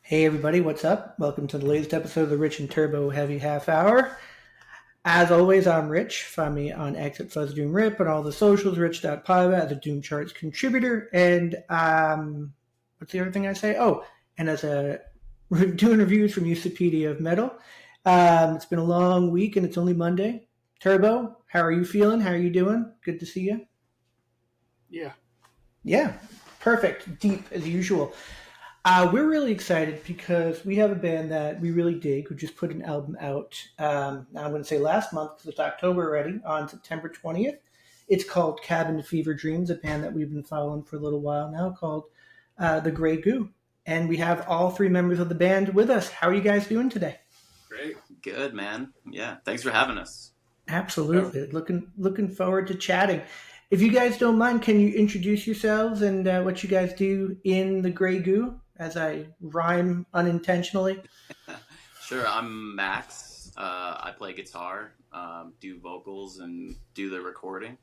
Hey everybody, what's up? Welcome to the latest episode of the Rich and Turbo Heavy Half Hour. As always, I'm Rich. Find me on X at Fuzz Doom Rip and all the socials, rich.piva as a Doom Charts contributor. And what's the other thing I say? Oh, and as a doing reviews from Usipedia of Metal. It's been a long week and it's only Monday. Turbo, how are you feeling? How are you doing? Good to see you. Yeah, perfect. Deep as usual. We're really excited because we have a band that we really dig who just put an album out. I'm going to say last month because it's October already, on September 20th. It's called Cabin Fever Dreams, a band that we've been following for a little while now called the Gray Goo. And we have all three members of the band with us. How are you guys doing today? Great. Good, man. Yeah. Thanks for having us. Absolutely. Looking forward to chatting. If you guys don't mind, can you introduce yourselves and what you guys do in the Gray Goo, as I rhyme unintentionally? Sure. I'm Max. I play guitar, do vocals, and do the recording.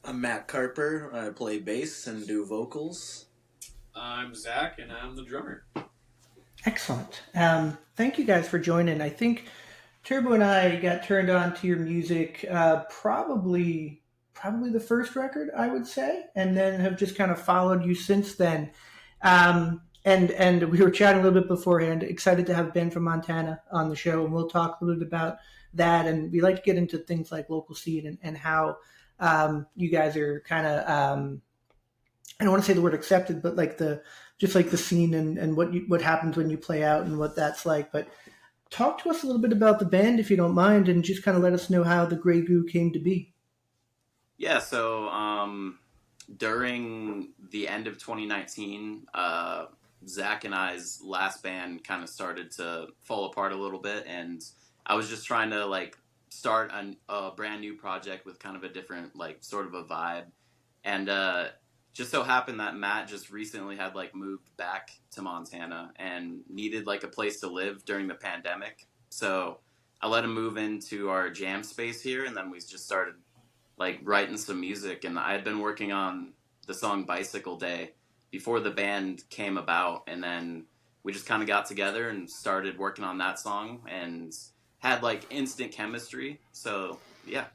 I'm Matt Carper. I play bass and do vocals. I'm Zach, and I'm the drummer. Excellent. Thank you guys for joining. I think Turbo and I got turned on to your music probably the first record, I would say, and then have just kind of followed you since then. And we were chatting a little bit beforehand. Excited to have Ben from Montana on the show, and we'll talk a little bit about that. And we like to get into things like local scene and how you guys are kind of I don't want to say the word accepted, but like the scene and what happens when you play out and what that's like. But talk to us a little bit about the band, if you don't mind, and just kind of let us know how the Gray Goo came to be. Yeah, so during the end of 2019, Zach and I's last band kind of started to fall apart a little bit, and I was just trying to start a brand new project with kind of a different sort of a vibe, and just so happened that Matt just recently had moved back to Montana and needed a place to live during the pandemic, so I let him move into our jam space here, and then we just started writing some music. And I had been working on the song Bicycle Day before the band came about, and then we just kind of got together and started working on that song and had instant chemistry. So yeah,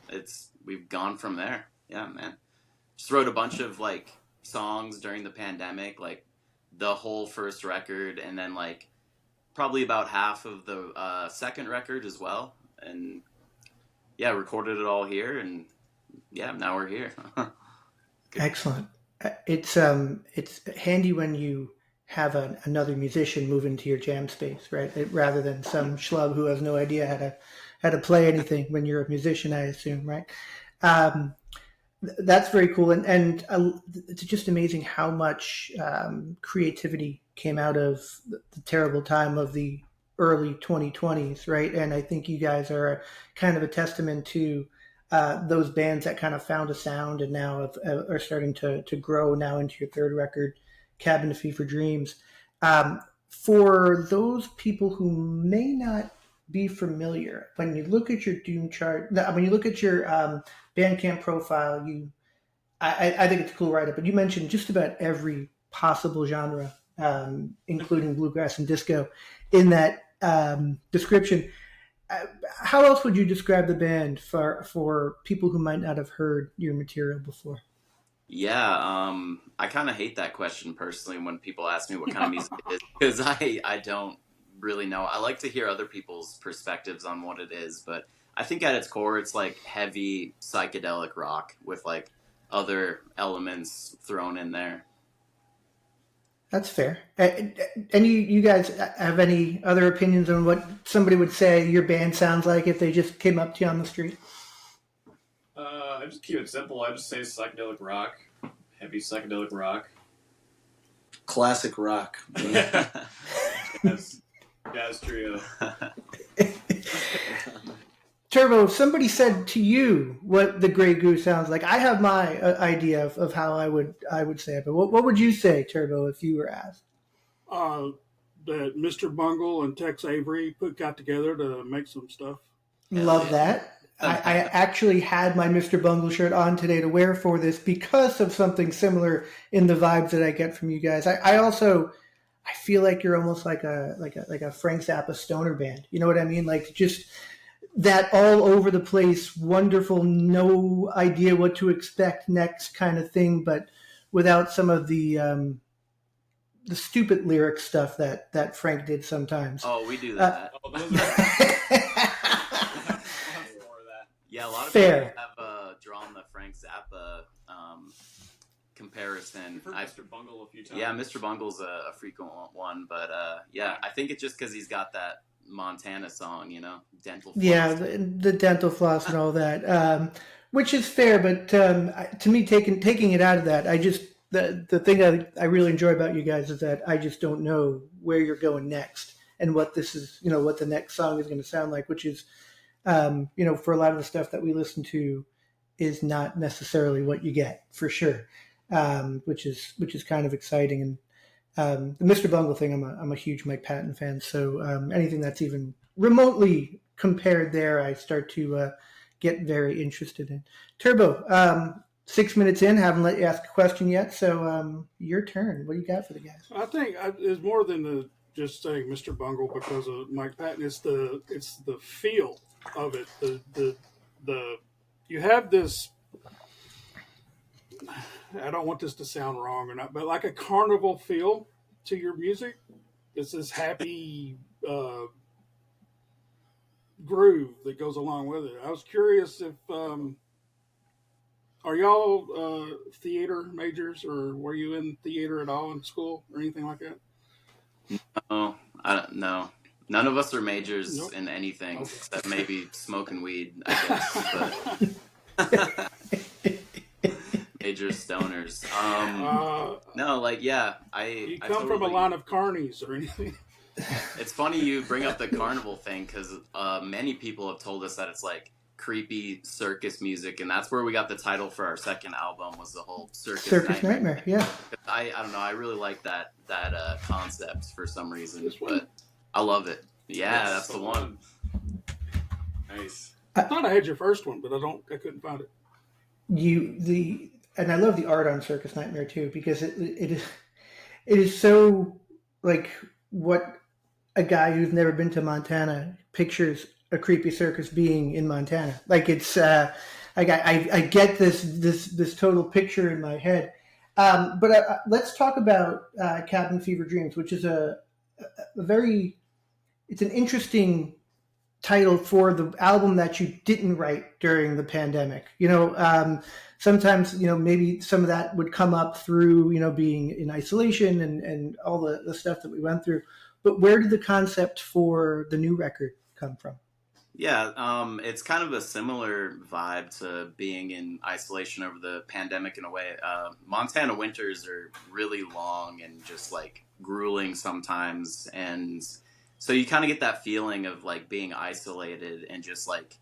we've gone from there. Yeah, man. Just wrote a bunch of songs during the pandemic, the whole first record, and then probably about half of the second record as well. And yeah, recorded it all here, and yeah, now we're here. Excellent. It's handy when you have another musician move into your jam space, right? Rather than some schlub who has no idea how to play anything when you're a musician, I assume, right? That's very cool, and it's just amazing how much creativity came out of the terrible time of the early 2020s, right? And I think you guys are kind of a testament to those bands that kind of found a sound and now are starting to grow now into your third record, Cabin Fever Dreams. For those people who may not be familiar, when you look at your Doom chart, when you look at your Bandcamp profile, I think it's a cool write-up, but you mentioned just about every possible genre, including bluegrass and disco, in that description. How else would you describe the band for people who might not have heard your material before? Yeah, I kind of hate that question personally when people ask me what kind of music it is, because I don't really know. I like to hear other people's perspectives on what it is, but I think at its core it's heavy psychedelic rock with other elements thrown in there. That's fair. And you guys have any other opinions on what somebody would say your band sounds like if they just came up to you on the street? I just keep it simple. I just say psychedelic rock, heavy psychedelic rock. Classic rock. Jazz trio. Turbo, if somebody said to you what the Gray Goo sounds like, I have my idea of how I would say it, but what would you say, Turbo, if you were asked? That Mr. Bungle and Tex Avery got together to make some stuff. Love that. I actually had my Mr. Bungle shirt on today to wear for this because of something similar in the vibes that I get from you guys. I also I feel like you're almost like a Frank Zappa stoner band. You know what I mean? Like just that all over the place, wonderful, no idea what to expect next kind of thing, but without some of the stupid lyric stuff that Frank did sometimes. Oh, we do that. Oh, those are. More of that. Yeah, a lot of Fair. people have drawn the Frank Zappa comparison. I've heard Mr. Bungle a few times. Yeah, Mr. Bungle's a frequent one, but yeah, I think it's just because he's got that Montana song, dental floss. Yeah, the dental floss and all that, which is fair, but to me, taking it out of that, the thing I really enjoy about you guys is that I just don't know where you're going next and what this is, what the next song is going to sound like, which is, for a lot of the stuff that we listen to is not necessarily what you get for sure, which is kind of exciting. And the Mr. Bungle thing, I'm a huge Mike Patton fan, so anything that's even remotely compared there, I start to get very interested in. Turbo, 6 minutes in, haven't let you ask a question yet, so your turn. What do you got for the guys? I think it's more than just saying Mr. Bungle because of Mike Patton. It's the feel of it. The you have this. I don't want this to sound wrong or not, but like a carnival feel to your music. It's this happy groove that goes along with it. I was curious if are y'all theater majors, or were you in theater at all in school or anything like that? Oh, I don't know. None of us are majors Nope. in anything except maybe smoking weed, I guess. But major stoners. No, like yeah, You I come from a totally- line of carnies or anything? It's funny you bring up the carnival thing because many people have told us that it's like creepy circus music, and that's where we got the title for our second album, was the whole circus Nightmare. Yeah. I don't know, I really like that concept for some reason, This one? but I love it. Yeah, Yes, that's the one. Nice. I thought I had your first one, but I couldn't find it. And I love the art on Circus Nightmare too, because it is so like what a guy who's never been to Montana pictures a creepy circus being in Montana. Like it's I get this total picture in my head. But let's talk about Cabin Fever Dreams, which is a very, it's an interesting title for the album that you didn't write during the pandemic. Sometimes, maybe some of that would come up through, being in isolation and all the stuff that we went through. But where did the concept for the new record come from? Yeah, it's kind of a similar vibe to being in isolation over the pandemic in a way. Montana winters are really long and just like grueling sometimes, and so you kind of get that feeling of like being isolated and just like,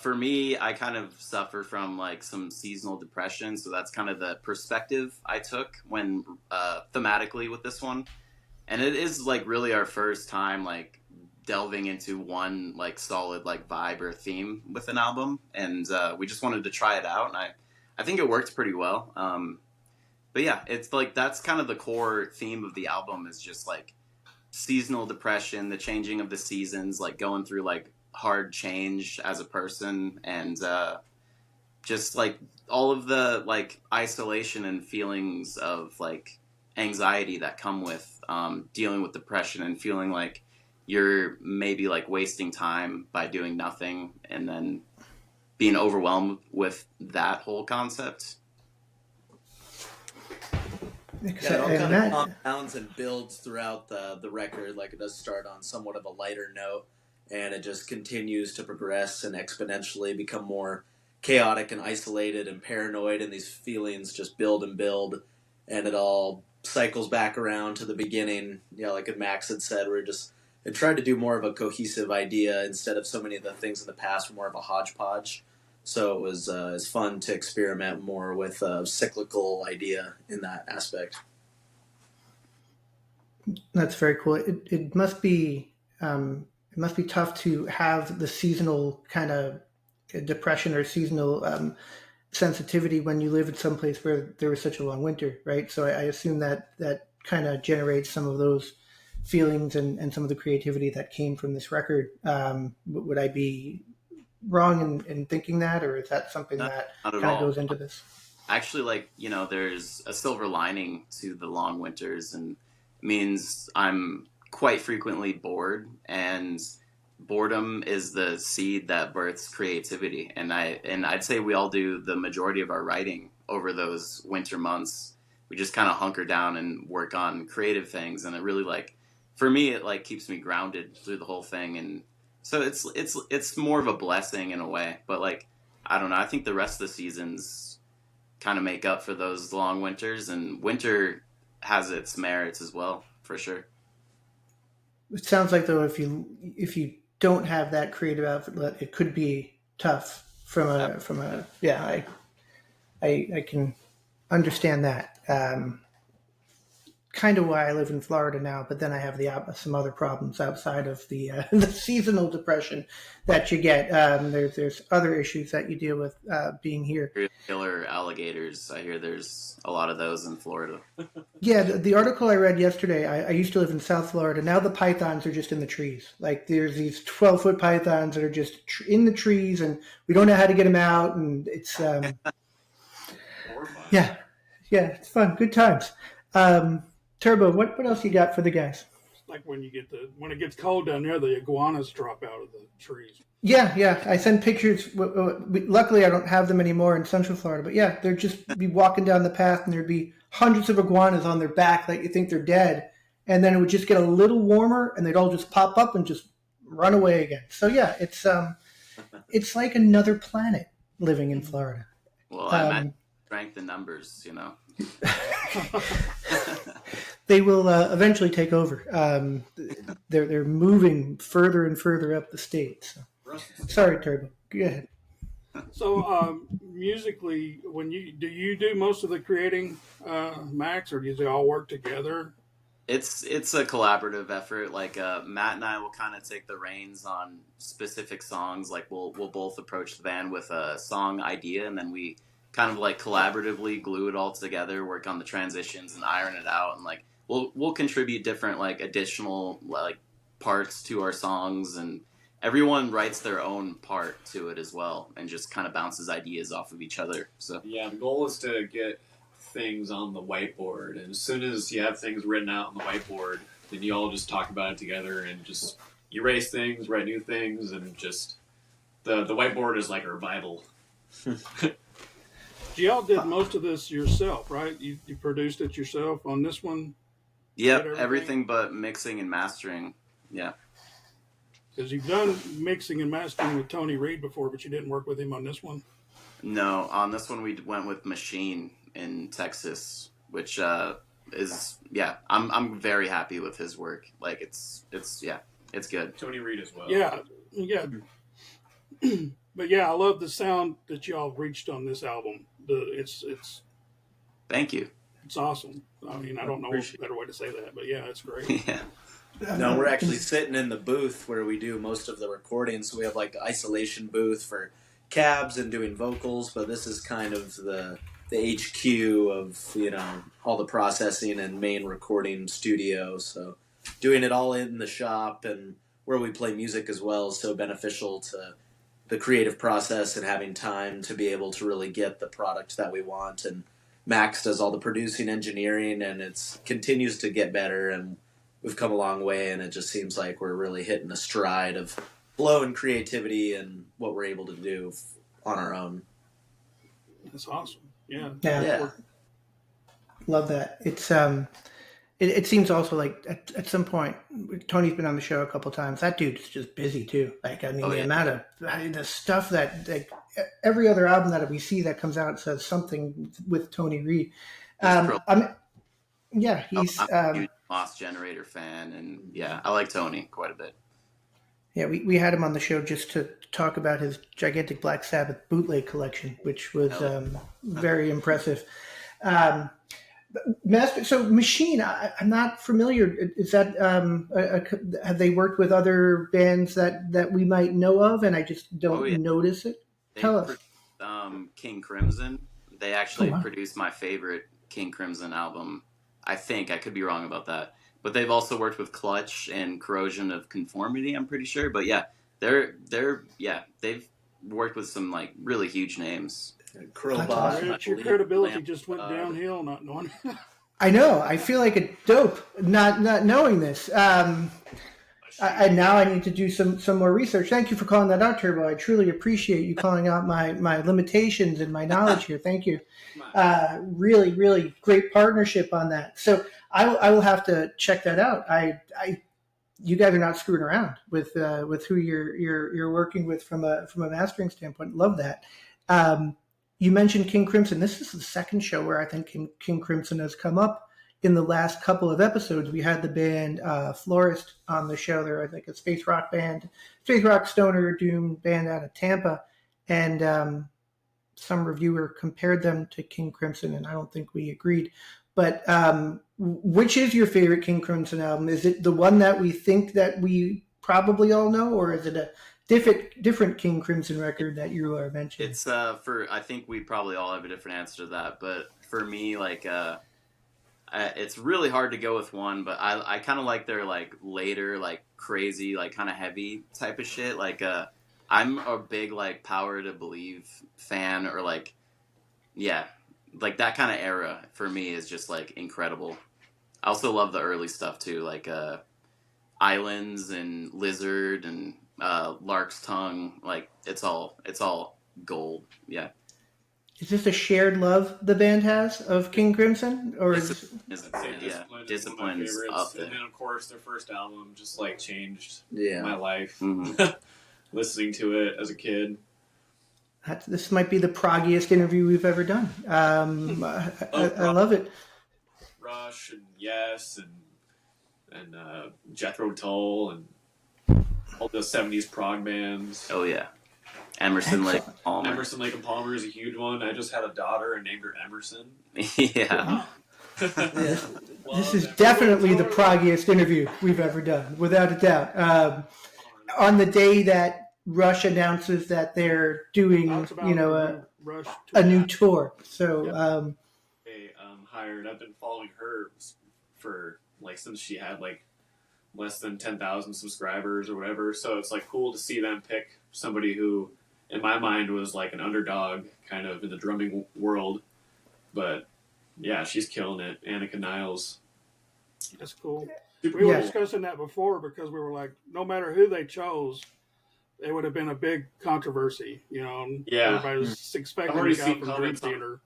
for me, I kind of suffer from like some seasonal depression, so that's kind of the perspective I took when thematically with this one, and it is like really our first time like delving into one like solid like vibe or theme with an album, and we just wanted to try it out, and I think it worked pretty well. But yeah, it's like that's kind of the core theme of the album, is just like seasonal depression, the changing of the seasons, like going through like hard change as a person, and just like all of the like isolation and feelings of like anxiety that come with dealing with depression and feeling like you're maybe like wasting time by doing nothing, and then being overwhelmed with that whole concept. Yeah, it all kind of compounds and builds throughout the record. Like, it does start on somewhat of a lighter note, and it just continues to progress and exponentially become more chaotic and isolated and paranoid, and these feelings just build and build, and it all cycles back around to the beginning. Like Max had said, it tried to do more of a cohesive idea instead of so many of the things in the past were more of a hodgepodge. So it was fun to experiment more with a cyclical idea in that aspect. That's very cool. It must be tough to have the seasonal kind of depression or seasonal sensitivity when you live in some place where there was such a long winter, right? So I assume that kind of generates some of those feelings and some of the creativity that came from this record. Would I be wrong in thinking that, or is that something Not, that not at kind of all. goes into this? Actually, there's a silver lining to the long winters, and it means I'm quite frequently bored, and boredom is the seed that births creativity. And I'd say we all do the majority of our writing over those winter months. We just kind of hunker down and work on creative things, and it really for me it keeps me grounded through the whole thing. And so it's more of a blessing in a way, but I don't know, I think the rest of the seasons kind of make up for those long winters, and winter has its merits as well, for sure. It sounds like though, if you don't have that creative outlet, it could be tough I can understand that. Kind of why I live in Florida now, but then I have some other problems outside of the the seasonal depression that you get. There's other issues that you deal with being here. Killer alligators. I hear there's a lot of those in Florida. Yeah, the article I read yesterday, I used to live in South Florida. Now the pythons are just in the trees. There's these 12-foot pythons that are just in the trees, and we don't know how to get them out, and it's yeah, it's fun, good times. Turbo, what else you got for the guys? Like when it gets cold down there, the iguanas drop out of the trees. Yeah. I send pictures. Luckily, I don't have them anymore in Central Florida. But yeah, they'd just be walking down the path, and there'd be hundreds of iguanas on their back, like you think they're dead. And then it would just get a little warmer, and they'd all just pop up and just run away again. So yeah, it's like another planet living in Florida. Well, I meant strength in numbers, They will eventually take over. They're moving further and further up the state. So. Sorry, Turbo. Go ahead. So musically, do you do most of the creating, Max, or do they all work together? It's a collaborative effort. Matt and I will kind of take the reins on specific songs. We'll both approach the band with a song idea, and then we kind of collaboratively glue it all together, work on the transitions and iron it out, and we'll contribute different additional parts to our songs, and everyone writes their own part to it as well, and just kind of bounces ideas off of each other. So yeah, the goal is to get things on the whiteboard, and as soon as you have things written out on the whiteboard, then you all just talk about it together and just erase things, write new things, and just the whiteboard is like our Bible. Y'all did most of this yourself, right? You produced it yourself on this one? Yep, everything but mixing and mastering. Yeah. Because you've done mixing and mastering with Tony Reed before, but you didn't work with him on this one? No, on this one we went with Machine in Texas, which is, yeah, I'm very happy with his work. It's good. Tony Reed as well. Yeah. But yeah, I love the sound that y'all reached on this album. It's Thank you. It's awesome. I mean, I don't know a better way to say that, but yeah, it's great. Yeah. No, we're actually sitting in the booth where we do most of the recordings. So we have the isolation booth for cabs and doing vocals, but this is kind of the HQ of all the processing and main recording studio. So doing it all in the shop and where we play music as well is so beneficial to the creative process and having time to be able to really get the product that we want. And Max does all the producing, engineering, and it continues to get better, and we've come a long way, and it just seems like we're really hitting a stride of flow and creativity and what we're able to do on our own. That's awesome. Yeah. Love that. It's it seems also at some point, Tony's been on the show a couple times. That dude's just busy too. The amount of the stuff that every other album that we see that comes out says something with Tony Reed. He's he's I'm a huge Lost Generator fan, and I like Tony quite a bit. Yeah, we had him on the show just to talk about his gigantic Black Sabbath bootleg collection, which was very impressive. So Machine, I'm not familiar. Is that have they worked with other bands that we might know of, and I just don't notice it? Tell us. King Crimson. They actually produced my favorite King Crimson album. I think I could be wrong about that, but they've also worked with Clutch and Corrosion of Conformity, I'm pretty sure. But yeah, they've worked with some like really huge names. Crowbot. Rich, your credibility just went downhill not knowing. I know. I feel like a dope not knowing this. And now I need to do some more research. Thank you for calling that out, Turbo. I truly appreciate you calling out my limitations and my knowledge here. Thank you. Really, really great partnership on that. So I will have to check that out. You guys are not screwing around with who you're working with from a mastering standpoint. Love that. You mentioned King Crimson. This is the second show where I think King Crimson has come up in the last couple of episodes. We had the band Florist on the show. They're like a space rock stoner doom band out of Tampa, and some reviewer compared them to King Crimson, and I don't think we agreed. But which is your favorite King Crimson album? Is it the one that we think that we probably all know, or is it a different King Crimson record that you are mentioning? It's I think we probably all have a different answer to that, but for me, like it's really hard to go with one, but I kind of like their like later, like crazy, like kind of heavy type of shit. Like I'm a big like Power to Believe fan, or like like that kind of era for me is just like incredible. I also love the early stuff too, like Islands and Lizard and Lark's Tongue. Like it's all gold. Yeah. Is this a shared love the band has of King Crimson, or Discipline's up there. And then of course their first album just like changed Yeah. my life. Mm-hmm. Listening to it as a kid. This might be the proggiest interview we've ever done. I love it. Rush and Yes and Jethro Tull and all the 70s prog bands. Oh yeah. Emerson, Lake Palmer. Emerson, Lake and Palmer is a huge one. I just had a daughter and named her Emerson. Yeah. This is definitely the proggiest interview we've ever done, without a doubt. On the day that Rush announces that they're doing, a new tour. So, hired. I've been following her for like since she had like less than 10,000 subscribers or whatever. So it's like cool to see them pick somebody who, in my mind, was like an underdog kind of in the drumming world. But yeah, she's killing it. Annika Niles. That's cool. Super We were cool. discussing that before because we were like, no matter who they chose, it would have been a big controversy, And everybody was expecting already a guy seen from Dream comments on- Theater.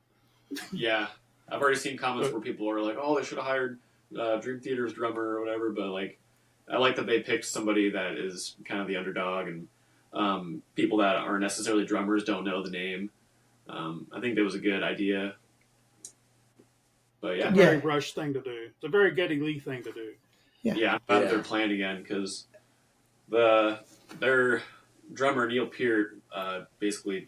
Yeah, I've already seen comments where people are like, "Oh, they should have hired Dream Theater's drummer or whatever." But like, I like that they picked somebody that is kind of the underdog, and people that aren't necessarily drummers don't know the name. I think that was a good idea. But It's a very Rush thing to do. It's a very Geddy Lee thing to do. Yeah, I'm glad that they're playing again because their drummer Neil Peart, basically,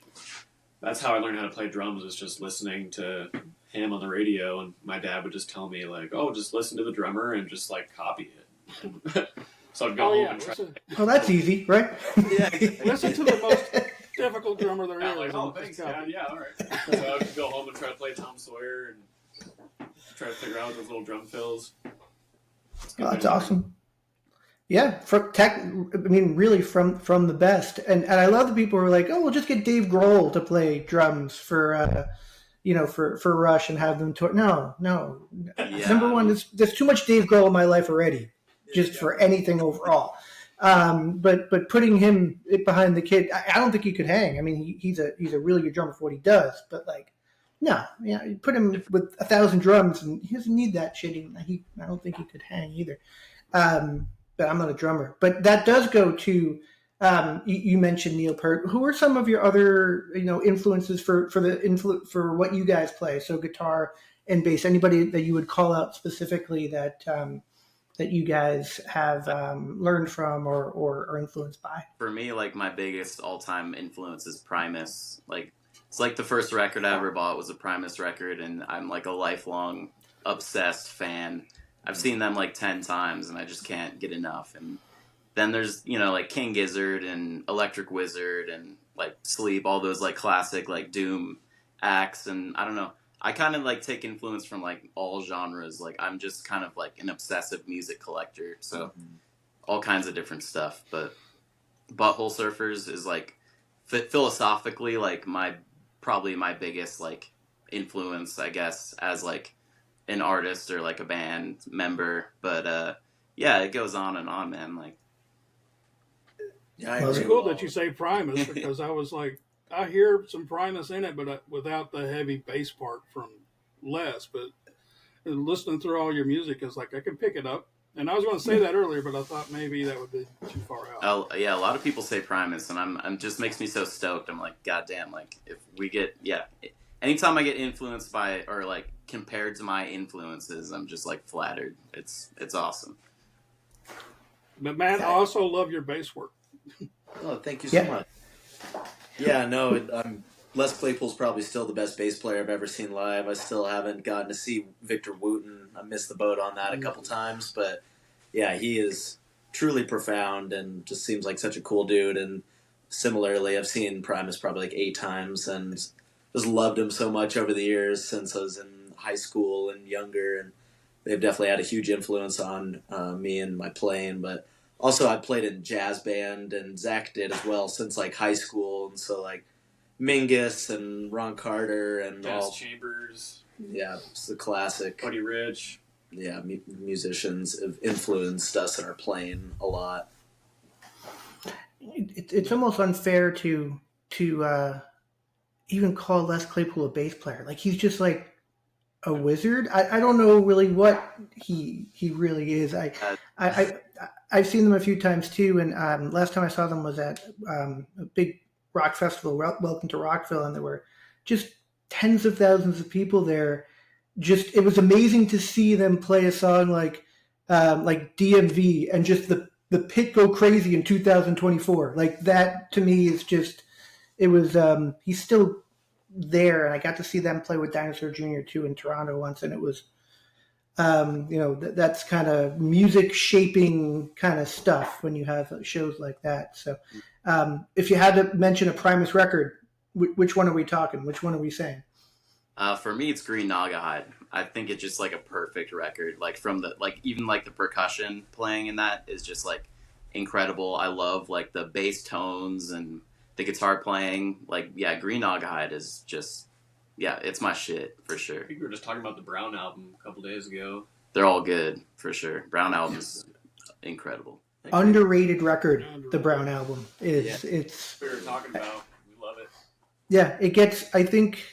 that's how I learned how to play drums, was just listening to him on the radio, and my dad would just tell me like, "Oh, just listen to the drummer and just like copy it." So I'd go home and try. Well, that's easy, right? Yeah. Listen to the most difficult drummer there is. Like, oh, thanks, Dad. Yeah, all right. So I would go home and try to play Tom Sawyer and try to figure out those little drum fills. Oh, that's awesome. Yeah, really from the best, and I love the people who are like, oh, we'll just get Dave Grohl to play drums for Rush and have them tour. No. Yeah. Number one, there's too much Dave Grohl in my life already, just for anything overall. But putting him behind the kid, I don't think he could hang. I mean, he's a really good drummer for what he does, but like, no, you put him with 1,000 drums, and he doesn't need that shit. I don't think he could hang either. But I'm not a drummer. But that does go to you mentioned Neil Peart. Who are some of your other influences for what you guys play? So guitar and bass. Anybody that you would call out specifically that you guys have learned from or are influenced by? For me, like my biggest all-time influence is Primus. Like it's like the first record I ever bought was a Primus record, and I'm like a lifelong obsessed fan. I've seen them like 10 times, and I just can't get enough. And then there's, like King Gizzard and Electric Wizard and like Sleep, all those like classic like doom acts. And I don't know, I kind of like take influence from like all genres. Like I'm just kind of like an obsessive music collector, so all kinds of different stuff. But Butthole Surfers is like philosophically like probably my biggest like influence, I guess, as like an artist or like a band member. But yeah, it goes on and on, man. Like, Yeah, it's cool that you say Primus because I was like, I hear some Primus in it, but without the heavy bass part from Les. But listening through all your music is like I can pick it up. And I was going to say that earlier, but I thought maybe that would be too far out. oh yeah, a lot of people say Primus, and I'm just makes me so stoked. I'm like, goddamn, like if we get anytime I get influenced by or like compared to my influences, I'm just like flattered. It's awesome. But man, I also love your bass work. Oh, thank you so much. Yeah, no, Les Claypool's probably still the best bass player I've ever seen live. I still haven't gotten to see Victor Wooten. I missed the boat on that a couple times, but yeah, he is truly profound and just seems like such a cool dude. And similarly, I've seen Primus probably like 8 times and just loved him so much over the years since I was in high school and younger. And they've definitely had a huge influence on me and my playing, but also, I played in jazz band, and Zach did as well since like high school, and so like Mingus and Ron Carter and Dennis Chambers. Yeah, it's the classic. Buddy Rich. Yeah, musicians have influenced us in our playing a lot. It's almost unfair to even call Les Claypool a bass player. Like he's just like a wizard. I don't know really what he really is. I've seen them a few times too, and last time I saw them was at a big rock festival, Welcome to Rockville, and there were just tens of thousands of people there. Just it was amazing to see them play a song like DMV and just the pit go crazy in 2024. Like that to me is just it was. He's still there, and I got to see them play with Dinosaur Jr. too in Toronto once, and it was. That's kind of music shaping kind of stuff when you have shows like that. So, if you had to mention a Primus record, which one are we talking? Which one are we saying? For me, it's Green Naugahyde. I think it's just like a perfect record. Like from the even like the percussion playing in that is just like incredible. I love like the bass tones and the guitar playing. Like Green Naugahyde is just. Yeah, it's my shit, for sure. I think we were just talking about the Brown album a couple days ago. They're all good, for sure. Brown album's incredible. Underrated record, the Brown album. It's we were talking about. We love it. Yeah, it gets, I think,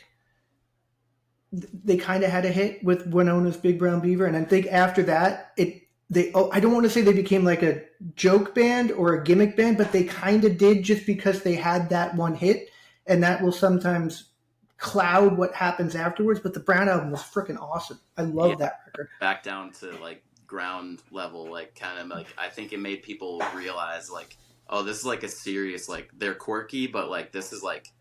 they kind of had a hit with Winona's Big Brown Beaver, and I think after that, I don't want to say they became like a joke band or a gimmick band, but they kind of did just because they had that one hit, and that will sometimes cloud what happens afterwards. But the Brown album was freaking awesome. I love that record. Back down to like ground level, like kind of like I think it made people realize like, oh, this is like a serious, like they're quirky, but like this is like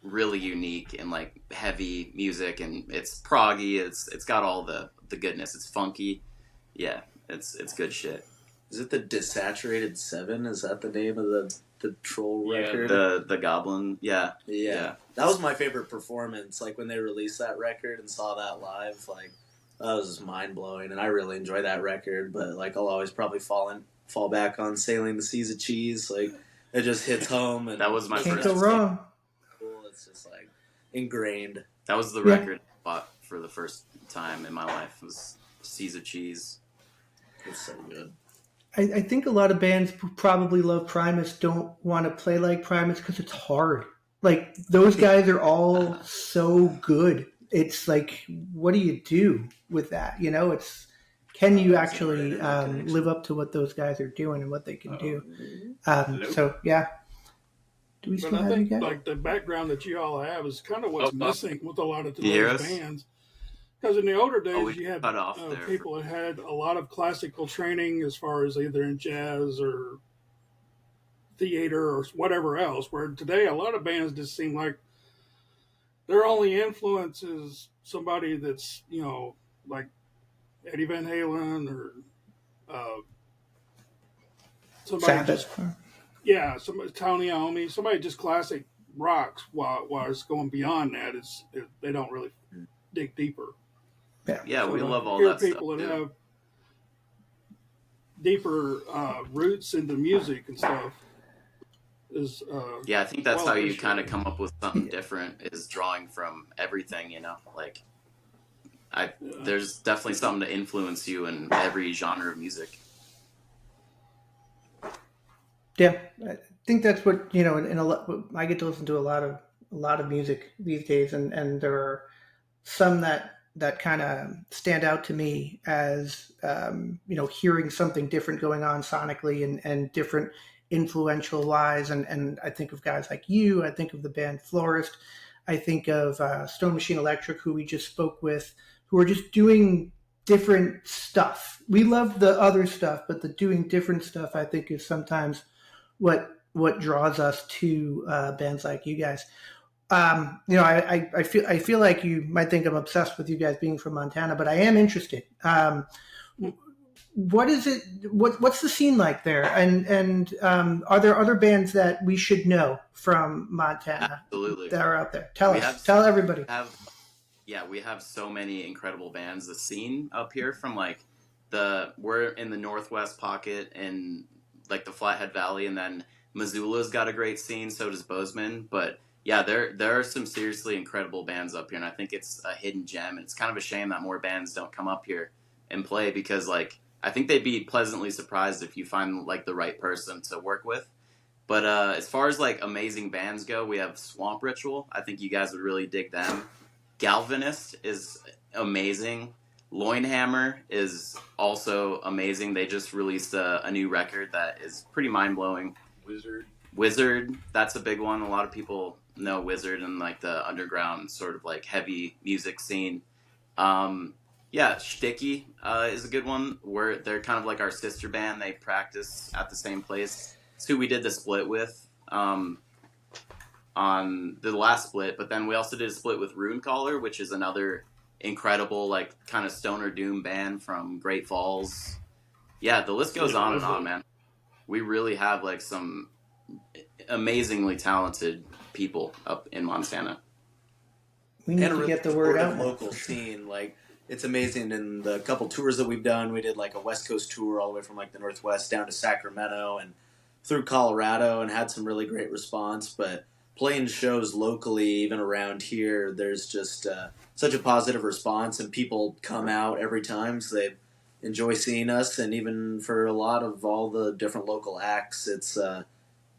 really unique and like heavy music, and it's proggy. It's got all the goodness. It's funky. Yeah, it's good shit. Is it the Desaturated 7? Is that the name of the Troll record? The Goblin. Yeah. That was my favorite performance. Like when they released that record and saw that live, like that was just mind blowing. And I really enjoy that record. But like I'll always probably fall back on Sailing the Seas of Cheese. Like it just hits home. And that was my can't first. Go wrong. It's just like ingrained. That was the record I bought for the first time in my life. It was Seas of Cheese. It's so good. I think a lot of bands who probably love Primus don't want to play like Primus because it's hard. Like, those guys are all so good. It's like, what do you do with that? You know, can you actually live up to what those guys are doing and what they can do? So, yeah. Do we still have you guys? Like, the background that you all have is kind of what's missing with a lot of today's bands. Because in the older days, you had people that had a lot of classical training as far as either in jazz or theater or whatever else, where today a lot of bands just seem like their only influence is somebody that's, you know, like Eddie Van Halen or somebody just, somebody, Tony Iommi, somebody just classic rocks, while it's going beyond that, they don't really dig deeper. Yeah, so we love all that stuff. People that have deeper roots into music and stuff is I think that's how you kind of come up with something different, is drawing from everything, like there's definitely something to influence you in every genre of music. Yeah, I think that's what, I get to listen to a lot of music these days, and there are some that kind of stand out to me as hearing something different going on sonically and different influential wise, and I think of guys like you. I think of the band Florist. I think of Stone Machine Electric, who we just spoke with, who are just doing different stuff. We love the other stuff, but the doing different stuff, I think, is sometimes what draws us to bands like you guys. I feel like you might think I'm obsessed with you guys being from Montana, but I am interested. What is it? What's the scene like there? And are there other bands that we should know from Montana? Absolutely. That are out there? Tell everybody. We have so many incredible bands. The scene up here from we're in the Northwest pocket and like the Flathead Valley, and then Missoula's got a great scene. So does Bozeman, but yeah, there are some seriously incredible bands up here, and I think it's a hidden gem. And it's kind of a shame that more bands don't come up here and play, because I think they'd be pleasantly surprised if you find the right person to work with. But as far as amazing bands go, we have Swamp Ritual. I think you guys would really dig them. Galvanist is amazing. Loinhammer is also amazing. They just released a new record that is pretty mind-blowing. Wizard, that's a big one. A lot of people know Wizard and the underground sort of heavy music scene. Shticky is a good one, where they're kind of our sister band. They practice at the same place. It's who we did the split with on the last split, but then we also did a split with Runecaller, which is another incredible kind of stoner doom band from Great Falls. Yeah, the list goes on and on, man. We really have some amazingly talented people up in Montana. We need to get the word out. Local scene, it's amazing. In the couple tours that we've done, we did a West Coast tour all the way from the Northwest down to Sacramento and through Colorado, and had some really great response. But playing shows locally, even around here, there's just such a positive response, and people come out every time, so they enjoy seeing us. And even for a lot of all the different local acts, it's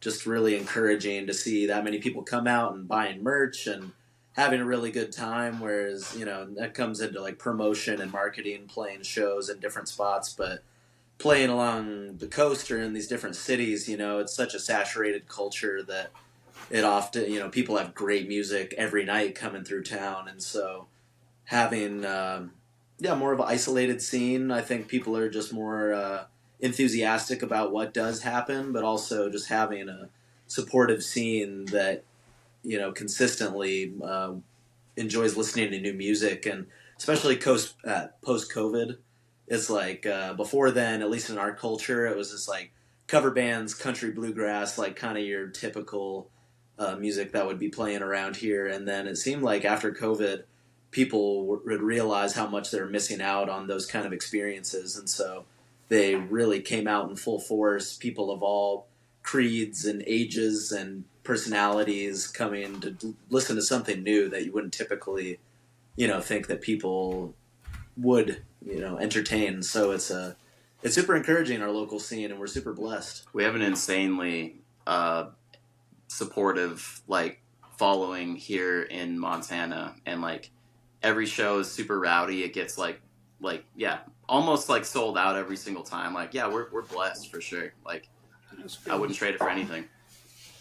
just really encouraging to see that many people come out and buying merch and having a really good time. Whereas, that comes into promotion and marketing, playing shows in different spots, but playing along the coast or in these different cities, it's such a saturated culture that it often, people have great music every night coming through town. And so having, more of an isolated scene, I think people are just more enthusiastic about what does happen, but also just having a supportive scene that, consistently enjoys listening to new music. And especially post-COVID, it's before then, at least in our culture, it was just cover bands, country bluegrass, kind of your typical music that would be playing around here. And then it seemed after COVID, people would realize how much they're missing out on those kind of experiences. And so they really came out in full force. People of all creeds and ages and personalities coming to listen to something new that you wouldn't typically, think that people would, entertain. So it's super encouraging, our local scene, and we're super blessed. We have an insanely supportive following here in Montana, and every show is super rowdy. It gets almost sold out every single time. We're blessed for sure. I wouldn't trade it for anything.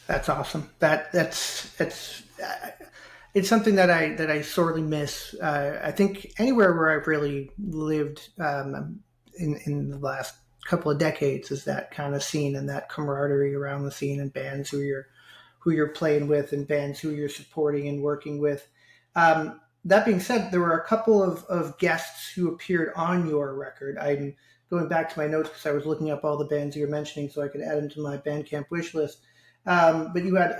That's awesome. It's something that I sorely miss. I think anywhere where I've really lived in the last couple of decades is that kind of scene and that camaraderie around the scene, and bands who you're playing with and bands who you're supporting and working with. That being said, there were a couple of guests who appeared on your record. I'm going back to my notes because I was looking up all the bands you were mentioning so I could add them to my Bandcamp wish list. But you had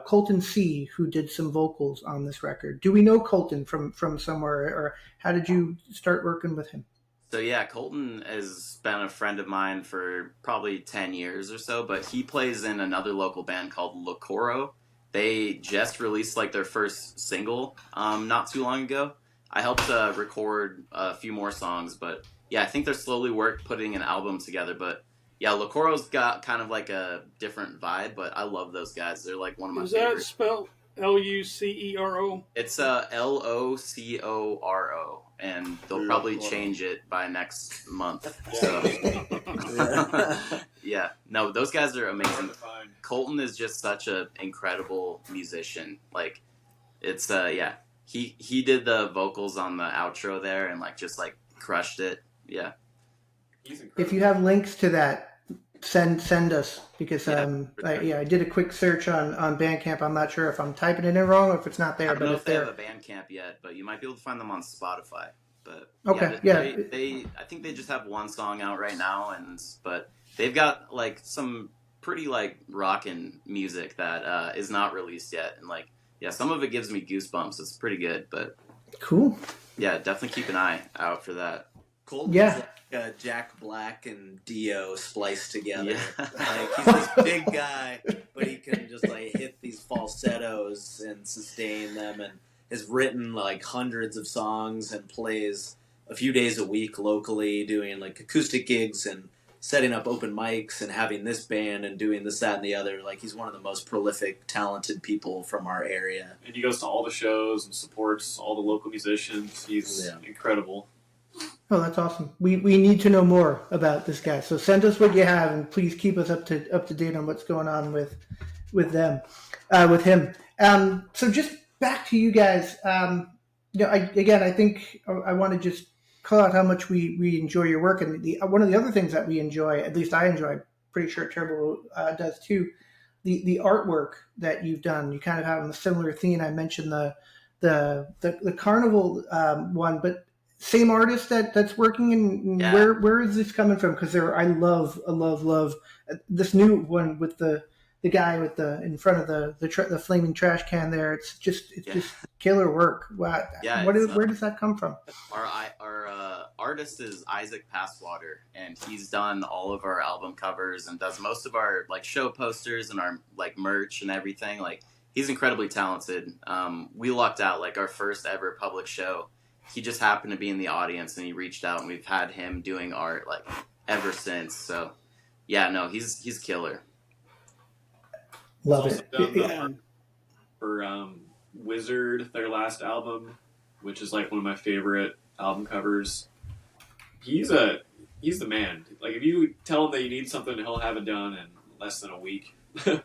Colton C, who did some vocals on this record. Do we know Colton from somewhere, or how did you start working with him? So yeah, Colton has been a friend of mine for probably 10 years or so, but he plays in another local band called Locoro. They just released like their first single not too long ago. I helped record a few more songs, but yeah, I think they're slowly putting an album together. But yeah, Locoro's got kind of like a different vibe, but I love those guys. They're like one of my favorites. Is that spelled Lucero? It's Locoro, and they'll probably change it by next month. So yeah, no, those guys are amazing. Colton is just such an incredible musician. Like, it's yeah, he did the vocals on the outro there and like just like crushed it. Yeah, if you have links to that, send us, because I did a quick search on Bandcamp. I'm not sure if I'm typing it in wrong or if it's not there. I don't know if they have a Bandcamp yet, but you might be able to find them on Spotify. But okay, they I think they just have one song out right now, but they've got like some pretty like rockin' music that is not released yet, and like some of it gives me goosebumps. It's pretty good, but cool. Yeah, definitely keep an eye out for that. Colton's like Jack Black and Dio spliced together. Yeah. Like, he's this big guy, but he can just like hit these falsettos and sustain them, and has written like hundreds of songs and plays a few days a week locally, doing like acoustic gigs and setting up open mics and having this band and doing this, that, and the other. Like, he's one of the most prolific, talented people from our area. And he goes to all the shows and supports all the local musicians. He's incredible. Oh, that's awesome. We need to know more about this guy. So send us what you have, and please keep us up to date on what's going on with him. So just back to you guys. I think I want to just call out how much we enjoy your work, and one of the other things that we enjoy, at least I enjoy, pretty sure Turbo does too, the artwork that you've done. You kind of have a similar theme. I mentioned the carnival one, but same artist that's working. And where is this coming from? Because I love this new one with the guy with in front of the flaming trash can there. It's just killer work. Wow. Yeah, where does that come from? Our artist is Isaac Passwater, and he's done all of our album covers and does most of our like show posters and our like merch and everything. Like, he's incredibly talented. We lucked out, like our first ever public show. He just happened to be in the audience, and he reached out, and we've had him doing art like ever since. So yeah, no, he's killer. Love it. For Wizard, their last album, which is like one of my favorite album covers. He's the man. Like, if you tell him that you need something, he'll have it done in less than a week. That's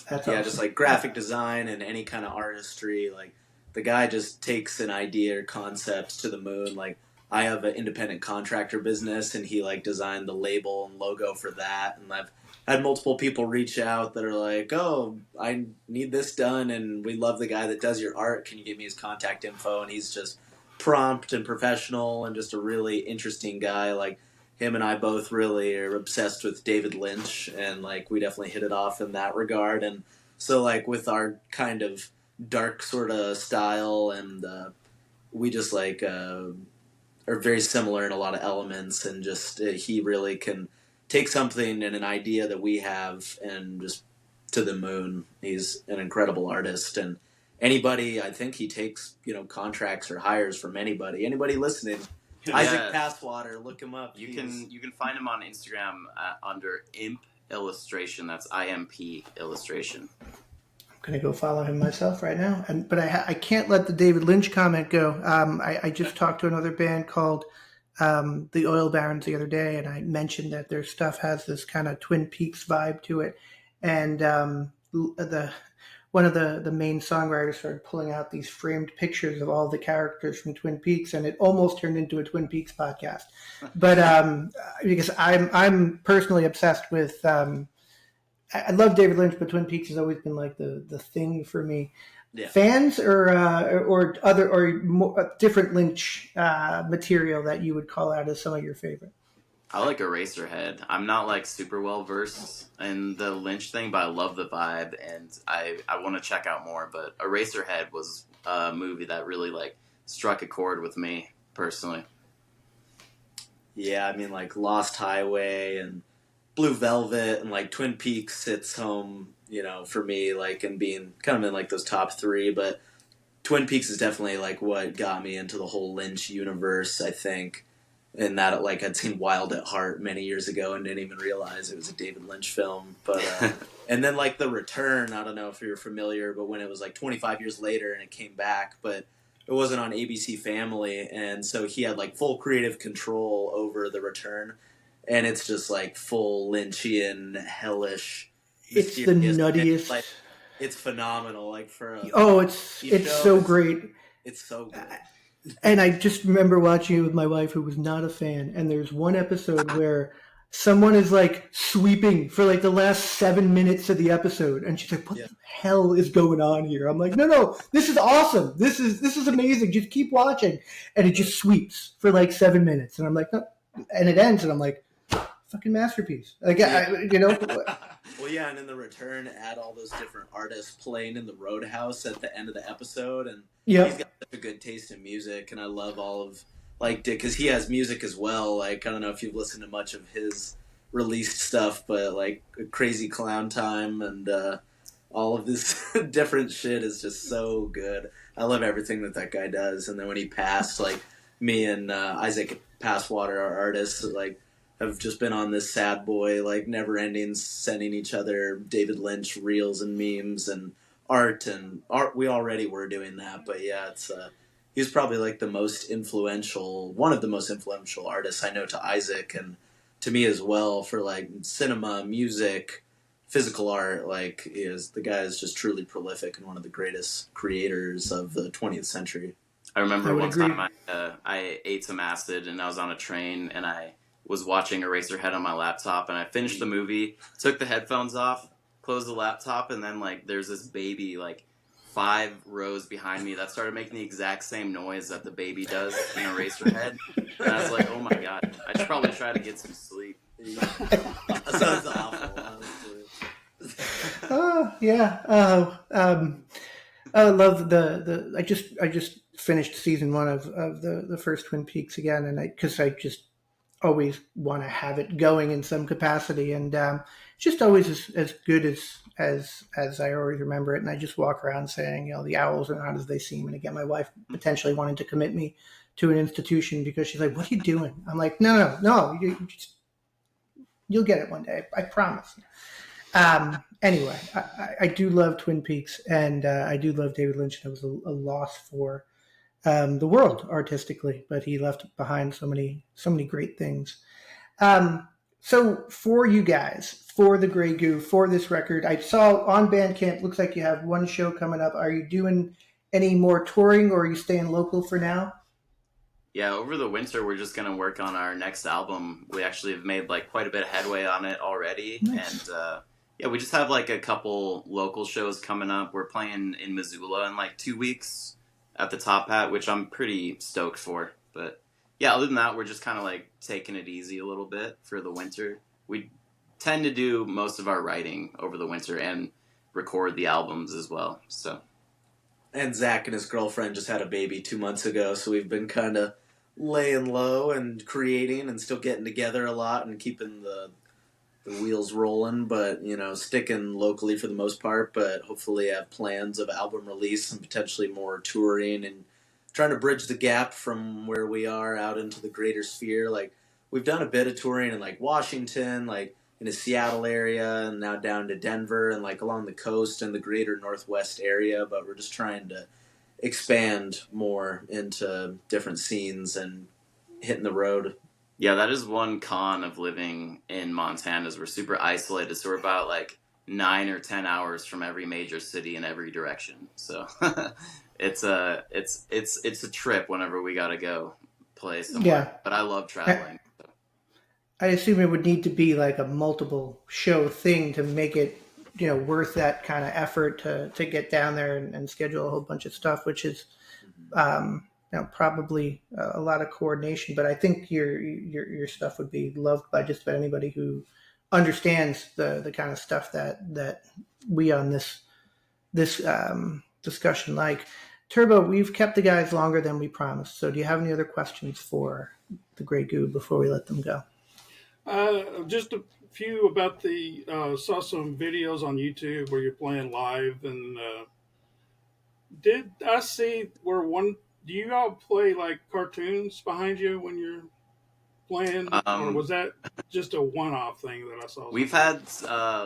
awesome. Just like graphic design and any kind of artistry. Like, the guy just takes an idea or concept to the moon. Like, I have an independent contractor business, and he like designed the label and logo for that. And I've had multiple people reach out that are like, "Oh, I need this done, and we love the guy that does your art. Can you give me his contact info?" And he's just prompt and professional and just a really interesting guy. Like, him and I both really are obsessed with David Lynch, and like we definitely hit it off in that regard. And so like with our kind of dark sort of style, and we just like are very similar in a lot of elements, and just he really can take something and an idea that we have and just to the moon. He's an incredible artist, and anybody, I think he takes, contracts or hires from anybody listening. Isaac Passwater, look him up. You can find him on Instagram under Imp Illustration. That's IMP Illustration. I'm gonna go follow him myself right now, but I can't let the David Lynch comment go. I just talked to another band called the Oil Barons the other day, and I mentioned that their stuff has this kind of Twin Peaks vibe to it, and one of the main songwriters started pulling out these framed pictures of all the characters from Twin Peaks, and it almost turned into a Twin Peaks podcast. But because I'm personally obsessed with, I love David Lynch, but Twin Peaks has always been like the thing for me. Yeah. Fans or other or more, different Lynch material that you would call out as some of your favorite? I like Eraserhead. I'm not like super well versed in the Lynch thing, but I love the vibe, and I want to check out more. But Eraserhead was a movie that really like struck a chord with me personally. Yeah, I mean, like Lost Highway and Blue Velvet and like Twin Peaks sits home, for me, like, and being kind of in like those top three. But Twin Peaks is definitely like what got me into the whole Lynch universe, I think. And that, like, I'd seen Wild at Heart many years ago and didn't even realize it was a David Lynch film. But and then like The Return, I don't know if you're familiar, but when it was like 25 years later and it came back, but it wasn't on ABC Family, and so he had like full creative control over The Return, and it's just like full Lynchian, hellish. It's the nuttiest. Like, it's phenomenal. Like for it's so great. It's so good. And I just remember watching it with my wife, who was not a fan. And there's one episode where someone is like sweeping for like the last 7 minutes of the episode, and she's like, "What the hell is going on here?" I'm like, "No, this is awesome. This is amazing. Just keep watching." And it just sweeps for like 7 minutes, and I'm like, "No," and it ends, and I'm like, "Fucking masterpiece!" Like, Well, yeah, and in The Return, add all those different artists playing in the Roadhouse at the end of the episode, and he's got such a good taste in music, and I love all of, like, because he has music as well. Like, I don't know if you've listened to much of his released stuff, but like Crazy Clown Time and all of this different shit is just so good. I love everything that guy does. And then when he passed, like, me and Isaac Passwater, our artists, like, have just been on this sad boy, like, never ending, sending each other David Lynch reels and memes and art. We already were doing that, but yeah, it's he's probably like one of the most influential artists I know to Isaac and to me as well, for like cinema, music, physical art. Like, the guy is just truly prolific and one of the greatest creators of the 20th century. I remember one time I ate some acid and I was on a train and I was watching Eraserhead on my laptop, and I finished the movie, took the headphones off, closed the laptop, and then like there's this baby like 5 rows behind me that started making the exact same noise that the baby does in Eraserhead. And I was like, oh my god, I should probably try to get some sleep. That sounds awful. Yeah. I love the I just finished season 1 of the first Twin Peaks again, and because I just always want to have it going in some capacity, and it's just always as good as I always remember it. And I just walk around saying, the owls are not as they seem. And again, my wife potentially wanted to commit me to an institution because she's like, "What are you doing?" I'm like, no, you'll get it one day, I promise. Anyway, I do love Twin Peaks, and I do love David Lynch. And it was a loss for the world artistically, but he left behind so many great things. So for you guys, for the Gray Goo, for this record, I saw on Bandcamp, looks like you have one show coming up. Are you doing any more touring, or are you staying local for now? Yeah, over the winter, we're just going to work on our next album. We actually have made like quite a bit of headway on it already. Nice. And we just have like a couple local shows coming up. We're playing in Missoula in like 2 weeks at the Top Hat, which I'm pretty stoked for. But yeah, other than that, we're just kind of like taking it easy a little bit for the winter. We tend to do most of our writing over the winter and record the albums as well. So, and Zach and his girlfriend just had a baby 2 months ago, so we've been kind of laying low and creating and still getting together a lot and keeping the wheels rolling, but sticking locally for the most part, but hopefully have plans of album release and potentially more touring and trying to bridge the gap from where we are out into the greater sphere. Like, we've done a bit of touring in like Washington, like in the Seattle area, and now down to Denver and like along the coast and the greater Northwest area, but we're just trying to expand more into different scenes and hitting the road. Yeah, that is one con of living in Montana, is we're super isolated. So we're about like 9 or 10 hours from every major city in every direction. So it's a trip whenever we gotta go play somewhere. Yeah. But I love traveling. I assume it would need to be like a multiple show thing to make it, worth that kind of effort to get down there and schedule a whole bunch of stuff, which is Now, probably a lot of coordination, but I think your stuff would be loved by just about anybody who understands the kind of stuff that we on this discussion like. Turbo, we've kept the guys longer than we promised. So do you have any other questions for the Gray Goo before we let them go? Just a few about saw some videos on YouTube where you're playing live, and did I see where do you all play like cartoons behind you when you're playing, or was that just a one-off thing that I saw? We've had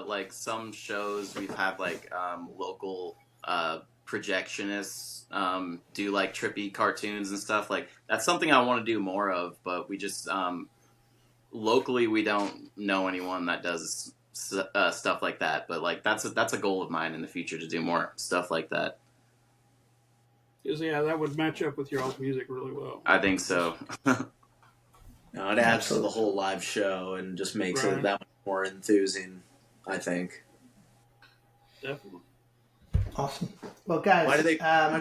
like some shows. We've had like local projectionists do like trippy cartoons and stuff. Like that's something I want to do more of, but we just locally we don't know anyone that does stuff like that. But like that's a goal of mine in the future to do more stuff like that. Yeah, that would match up with your all's music really well. I think so. No, it adds to the whole live show and just makes it that much more enthusing, I think. Definitely. Awesome. Well, guys, why do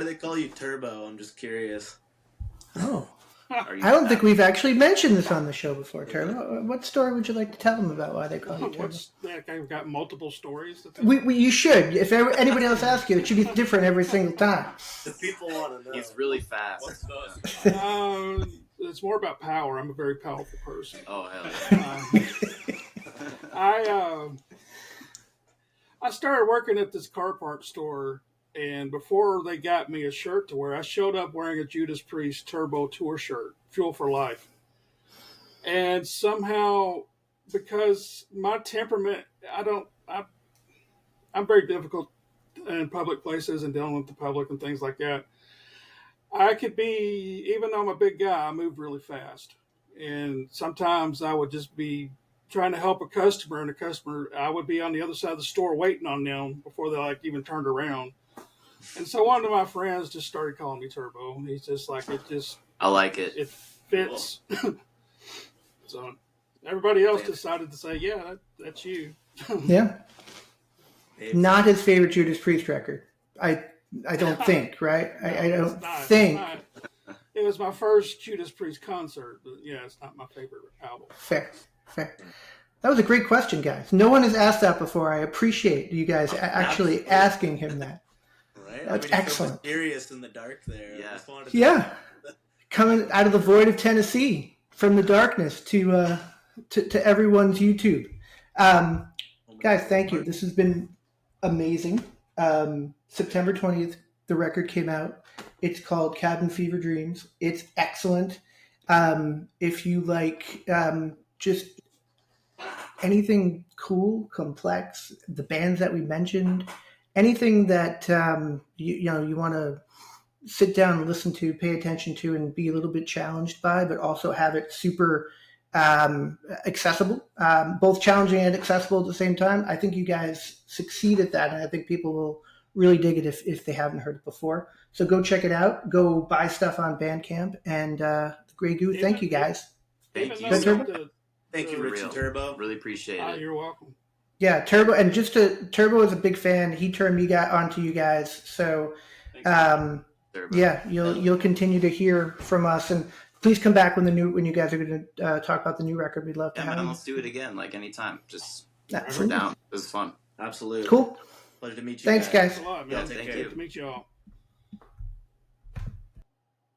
they call you Turbo? I'm just curious. Oh, I don't think we've actually mentioned this on the show before, Turbo. What story would you like to tell them about why they call you Turbo? I've got multiple stories. You should. If anybody else asks you, it should be different every single time. The people want to know. He's really fast. It's more about power. I'm a very powerful person. Oh, hell yeah. I started working at this car parts store, and before they got me a shirt to wear, I showed up wearing a Judas Priest Turbo Tour shirt, Fuel for Life. And somehow, because my temperament, I'm very difficult in public places and dealing with the public and things like that. I could be, even though I'm a big guy, I move really fast. And sometimes I would just be trying to help a customer, and I would be on the other side of the store waiting on them before they like even turned around. And so one of my friends just started calling me Turbo. And he's just like, I like it. It fits. Cool. So everybody else decided to say, yeah, that's you. Yeah. Not his favorite Judas Priest record. I don't think, right? No, I don't think. It was my first Judas Priest concert, but yeah, it's not my favorite album. Fair. That was a great question, guys. No one has asked that before. I appreciate you guys actually asking him that. Right? That's excellent. Mysterious in the dark there. Yeah. Coming out of the void of Tennessee, from the darkness to everyone's YouTube. Guys, thank you. This has been amazing. September 20th, the record came out. It's called Cabin Fever Dreams. It's excellent. If you like just anything cool, complex, the bands that we mentioned, anything that you want to sit down and listen to, pay attention to, and be a little bit challenged by, but also have it super accessible, both challenging and accessible at the same time. I think you guys succeed at that, and I think people will really dig it if they haven't heard it before. So go check it out. Go buy stuff on Bandcamp. And Gray Goo, thank you guys. Thank you. Thank you, Rich and Turbo. Really appreciate it. You're welcome. Yeah, Turbo, and Turbo is a big fan. He turned me onto you guys. So yeah, you'll continue to hear from us, and please come back when you guys are going to talk about the new record. We'd love to have you. Let's do it again, like anytime. Just we're down. This is fun. Absolutely. Cool. Pleasure to meet you. Thanks, guys. Thanks a lot, man. Thank you. Good to meet you all.